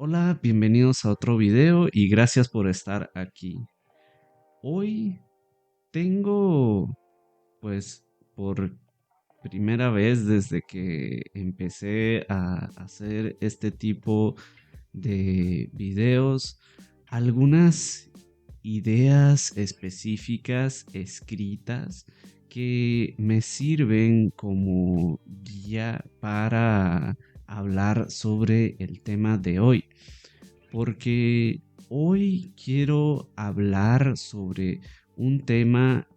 Hola, bienvenidos a otro video y gracias por estar aquí. Hoy tengo, pues, por primera vez desde que empecé a hacer este tipo de videos, algunas ideas específicas escritas que me sirven como guía para hablar sobre el tema de hoy, porque hoy quiero hablar sobre un tema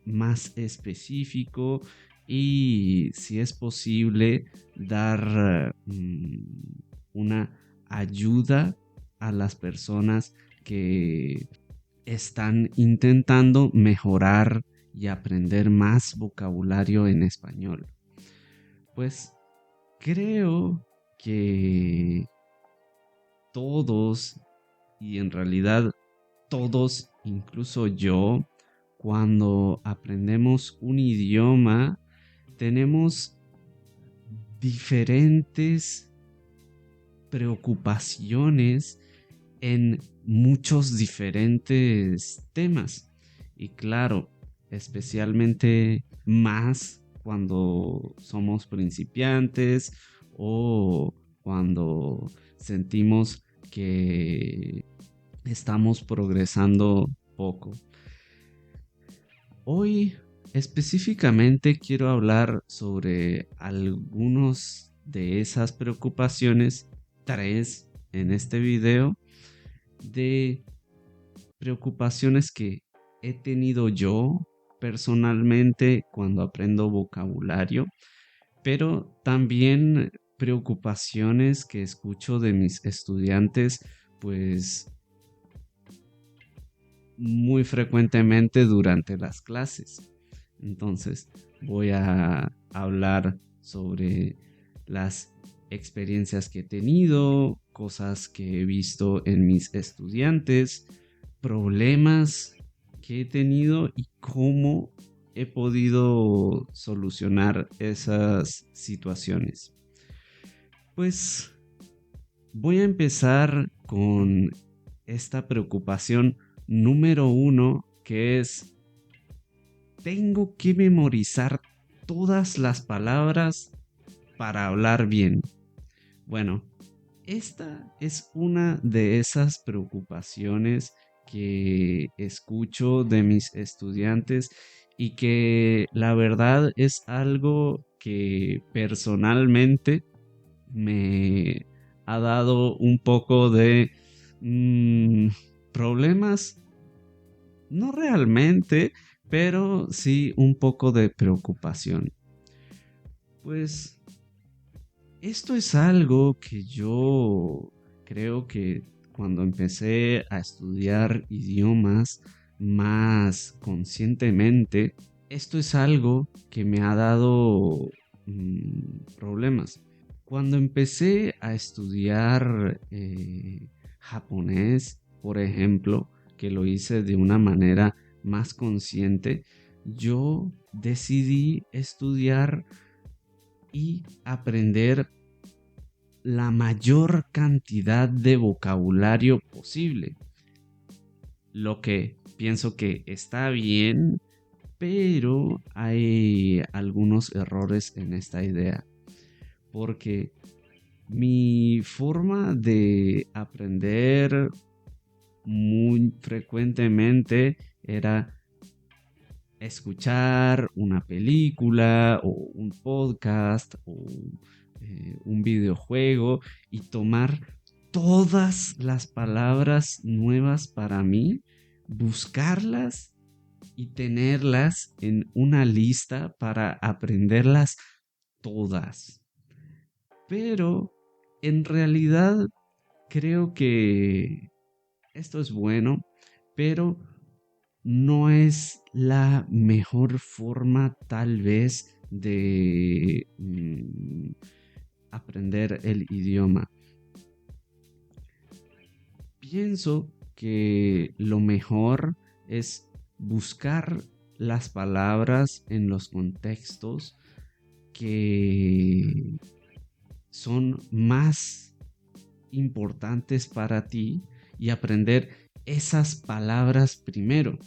más específico y, si es posible, dar una ayuda a las personas que están intentando mejorar y aprender más vocabulario en español. Pues creo que todos, y en realidad todos, incluso yo, cuando aprendemos un idioma, tenemos diferentes preocupaciones en muchos diferentes temas. Y claro, especialmente más cuando somos principiantes o cuando sentimos que estamos progresando poco. Hoy específicamente quiero hablar sobre algunos de esas preocupaciones, tres en este video, de preocupaciones que he tenido yo personalmente cuando aprendo vocabulario, pero también preocupaciones que escucho de mis estudiantes, pues muy frecuentemente durante las clases. Entonces voy a hablar sobre las experiencias que he tenido, cosas que he visto en mis estudiantes, problemas que he tenido y cómo he podido solucionar esas situaciones. Pues voy a empezar con esta preocupación número uno, que es: tengo que memorizar todas las palabras para hablar bien. Bueno, esta es una de esas preocupaciones que escucho de mis estudiantes y que la verdad es algo que personalmente me ha dado un poco de mm, problemas, no realmente, pero sí un poco de preocupación. Pues esto es algo que yo creo que cuando empecé a estudiar idiomas más conscientemente, esto es algo que me ha dado problemas. Cuando empecé a estudiar japonés, por ejemplo, que lo hice de una manera más consciente, yo decidí estudiar y aprender la mayor cantidad de vocabulario posible. Lo que pienso que está bien, pero hay algunos errores en esta idea. Porque mi forma de aprender muy frecuentemente era escuchar una película o un podcast o un videojuego y tomar todas las palabras nuevas para mí, buscarlas y tenerlas en una lista para aprenderlas todas. Pero en realidad creo que esto es bueno, pero no es la mejor forma tal vez de aprender el idioma. Pienso que lo mejor es buscar las palabras en los contextos que son más importantes para ti y aprender esas palabras primero.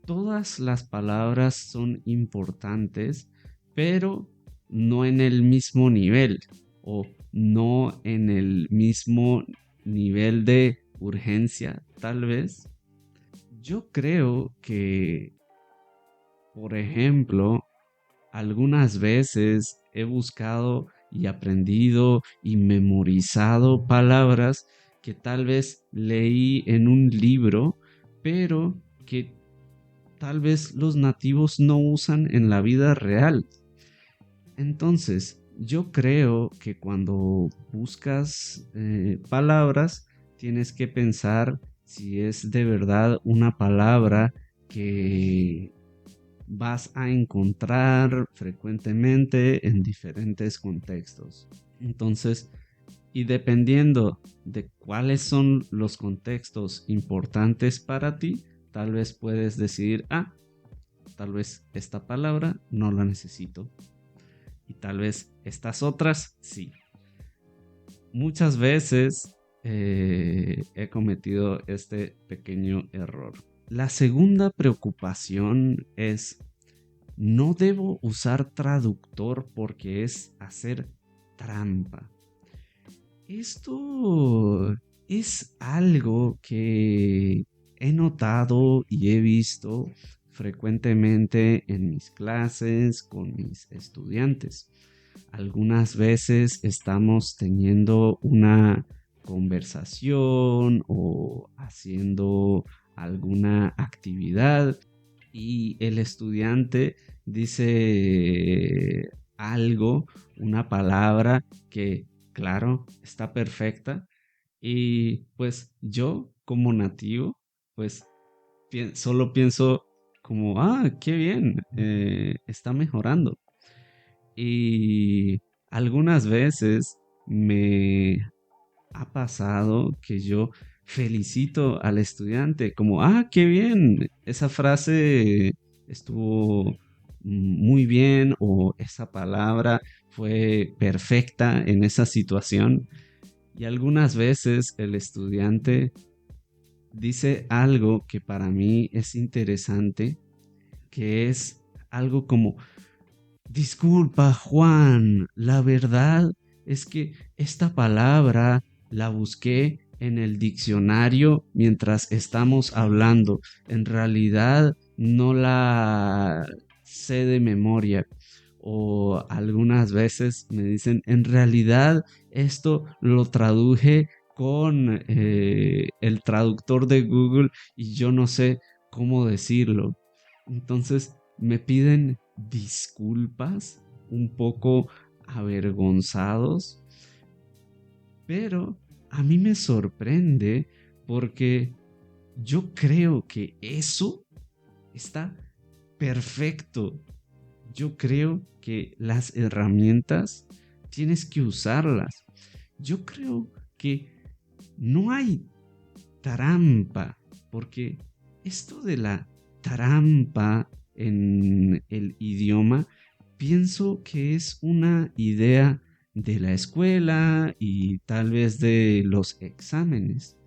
Todas las palabras son importantes, pero no en el mismo nivel o no en el mismo nivel de urgencia, tal vez. Yo creo que, por ejemplo, algunas veces he buscado y aprendido y memorizado palabras que tal vez leí en un libro, pero que tal vez los nativos no usan en la vida real. Entonces, yo creo que cuando buscas palabras, tienes que pensar si es de verdad una palabra que vas a encontrar frecuentemente en diferentes contextos. Entonces, y dependiendo de cuáles son los contextos importantes para ti, tal vez puedes decidir, tal vez esta palabra no la necesito y tal vez estas otras sí. Muchas veces he cometido este pequeño error. La segunda preocupación es, no debo usar traductor porque es hacer trampa. Esto es algo que he notado y he visto frecuentemente en mis clases con mis estudiantes. Algunas veces estamos teniendo una conversación o haciendo alguna actividad y el estudiante dice algo, una palabra que, claro, está perfecta y pues yo como nativo, pues solo pienso como, qué bien, está mejorando. Y algunas veces me ha pasado que yo felicito al estudiante como, qué bien, esa frase estuvo muy bien o esa palabra fue perfecta en esa situación. Y algunas veces el estudiante dice algo que para mí es interesante, que es algo como, disculpa, Juan, la verdad es que esta palabra la busqué en el diccionario mientras estamos hablando. En realidad no la sé de memoria. O algunas veces me dicen, en realidad esto lo traduje con el traductor de Google y yo no sé cómo decirlo. Entonces me piden disculpas, un poco avergonzados, pero a mí me sorprende porque yo creo que eso está perfecto. Yo creo que las herramientas tienes que usarlas. Yo creo que no hay trampa, porque esto de la trampa en el idioma, pienso que es una idea de la escuela y tal vez de los exámenes.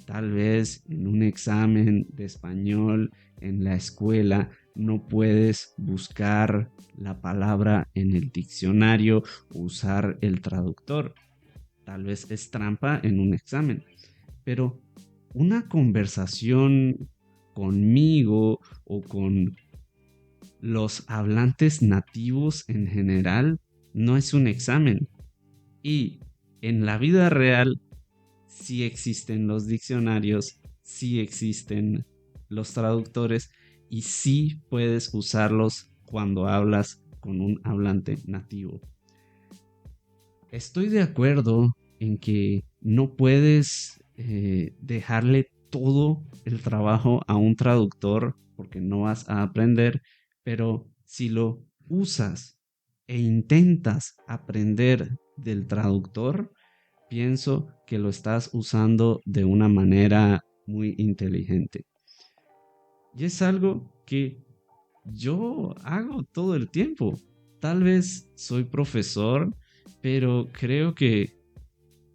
Tal vez en un examen de español en la escuela no puedes buscar la palabra en el diccionario o usar el traductor. Tal vez es trampa en un examen. Pero una conversación conmigo o con los hablantes nativos en general no es un examen. Y en la vida real sí existen los diccionarios, sí existen los traductores y sí puedes usarlos cuando hablas con un hablante nativo. Estoy de acuerdo en que no puedes dejarle todo el trabajo a un traductor porque no vas a aprender, pero si lo usas e intentas aprender del traductor, pienso que lo estás usando de una manera muy inteligente. Y es algo que yo hago todo el tiempo. Tal vez soy profesor, pero creo que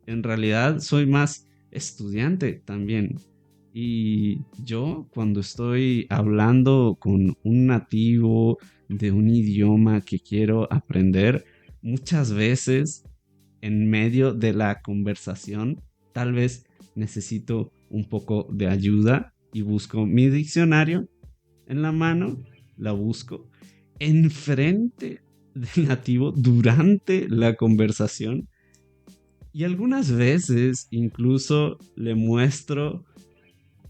en realidad soy más estudiante también. Y yo cuando estoy hablando con un nativo de un idioma que quiero aprender, muchas veces en medio de la conversación, tal vez necesito un poco de ayuda y busco mi diccionario en la mano, la busco enfrente del nativo durante la conversación y algunas veces incluso le muestro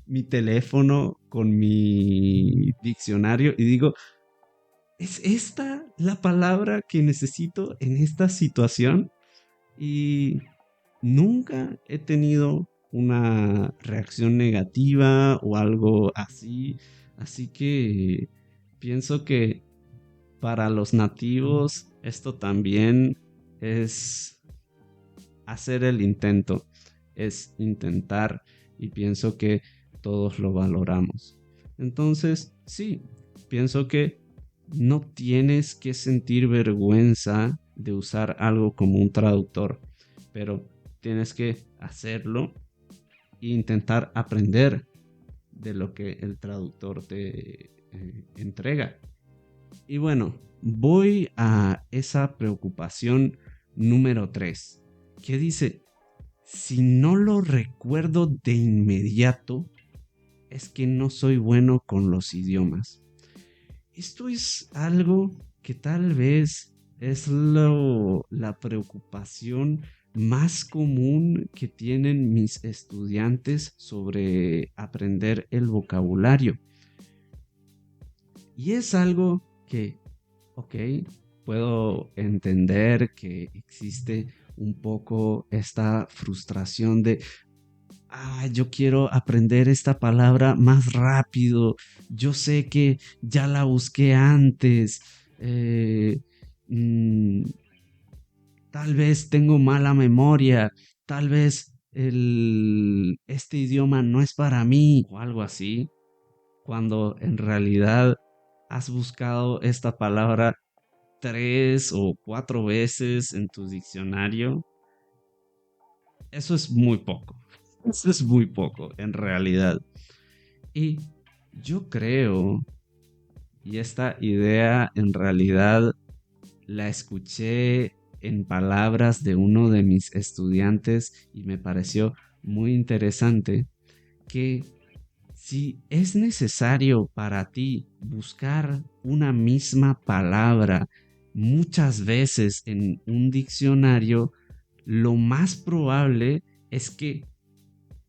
mi teléfono con mi diccionario y digo, ¿es esta la palabra que necesito en esta situación? Y nunca he tenido una reacción negativa o algo así. Así que pienso que para los nativos esto también es hacer el intento, es intentar y pienso que todos lo valoramos. Entonces, sí, pienso que no tienes que sentir vergüenza de usar algo como un traductor, pero tienes que hacerlo e intentar aprender de lo que el traductor te entrega. Y bueno, voy a esa preocupación número 3 que dice, si no lo recuerdo de inmediato, es que no soy bueno con los idiomas. Esto es algo que tal vez es la preocupación más común que tienen mis estudiantes sobre aprender el vocabulario. Y es algo que, ok, puedo entender que existe un poco esta frustración de, yo quiero aprender esta palabra más rápido. Yo sé que ya la busqué antes. eh, mm, Tal vez tengo mala memoria. Tal vez este idioma no es para mí o algo así. Cuando en realidad has buscado esta palabra 3 o 4 veces en tu diccionario. Eso es muy poco. Eso es muy poco, en realidad. Y yo creo, y esta idea en realidad la escuché en palabras de uno de mis estudiantes y me pareció muy interesante, que si es necesario para ti buscar una misma palabra muchas veces en un diccionario, lo más probable es que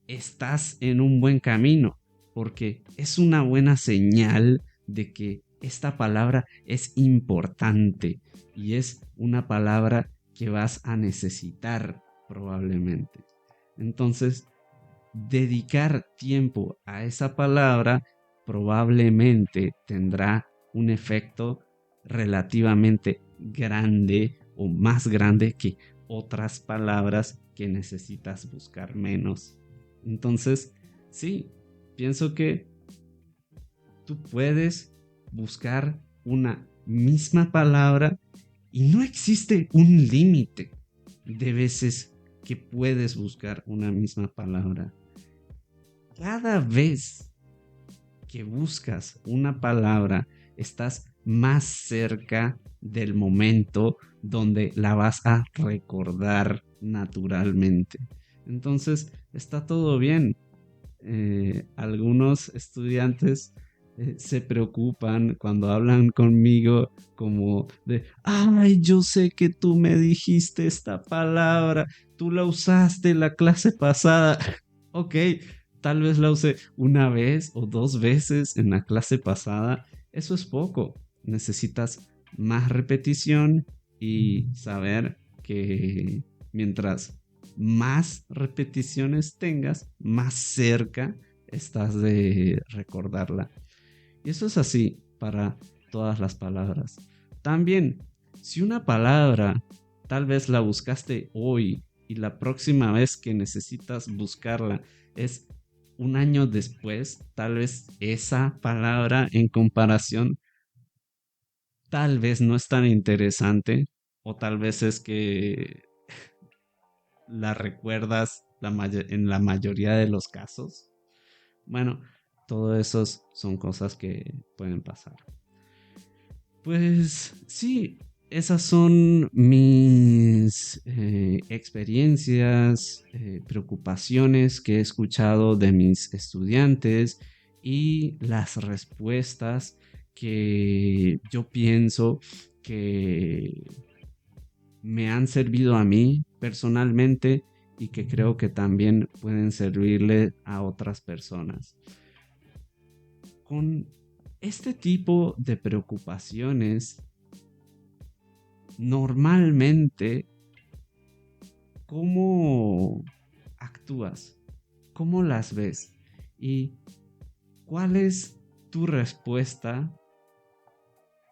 estás en un buen camino, porque es una buena señal de que esta palabra es importante y es una palabra que vas a necesitar probablemente. Entonces, dedicar tiempo a esa palabra probablemente tendrá un efecto relativamente grande o más grande que otras palabras que necesitas buscar menos. Entonces, sí, pienso que tú puedes buscar una misma palabra y no existe un límite de veces que puedes buscar una misma palabra. Cada vez que buscas una palabra, estás más cerca del momento donde la vas a recordar naturalmente. Entonces, está todo bien. Algunos estudiantes se preocupan cuando hablan conmigo como de, ay, yo sé que tú me dijiste esta palabra, tú la usaste en la clase pasada. Ok, tal vez la usé 1 vez o 2 veces en la clase pasada. Eso es poco. Necesitas más repetición y saber que mientras más repeticiones tengas, más cerca estás de recordarla. Y eso es así para todas las palabras. También, si una palabra tal vez la buscaste hoy y la próxima vez que necesitas buscarla es un año después, tal vez esa palabra en comparación tal vez no es tan interesante o tal vez es que la recuerdas en la mayoría de los casos. Bueno, todo eso son cosas que pueden pasar. Pues sí, esas son mis experiencias, preocupaciones que he escuchado de mis estudiantes y las respuestas que yo pienso que me han servido a mí personalmente y que creo que también pueden servirle a otras personas. Con este tipo de preocupaciones, normalmente, ¿cómo actúas? ¿Cómo las ves? ¿Y cuál es tu respuesta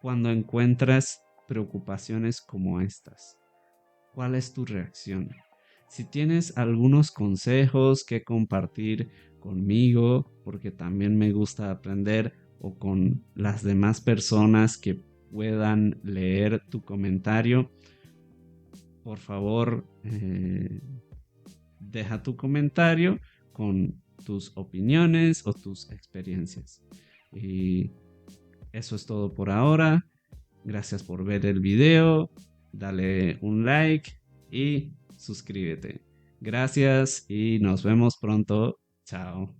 cuando encuentras preocupaciones como estas? ¿Cuál es tu reacción? Si tienes algunos consejos que compartir conmigo, porque también me gusta aprender, o con las demás personas que puedan leer tu comentario, por favor, deja tu comentario con tus opiniones o tus experiencias. Y eso es todo por ahora. Gracias por ver el video. Dale un like y suscríbete. Gracias y nos vemos pronto. Chao.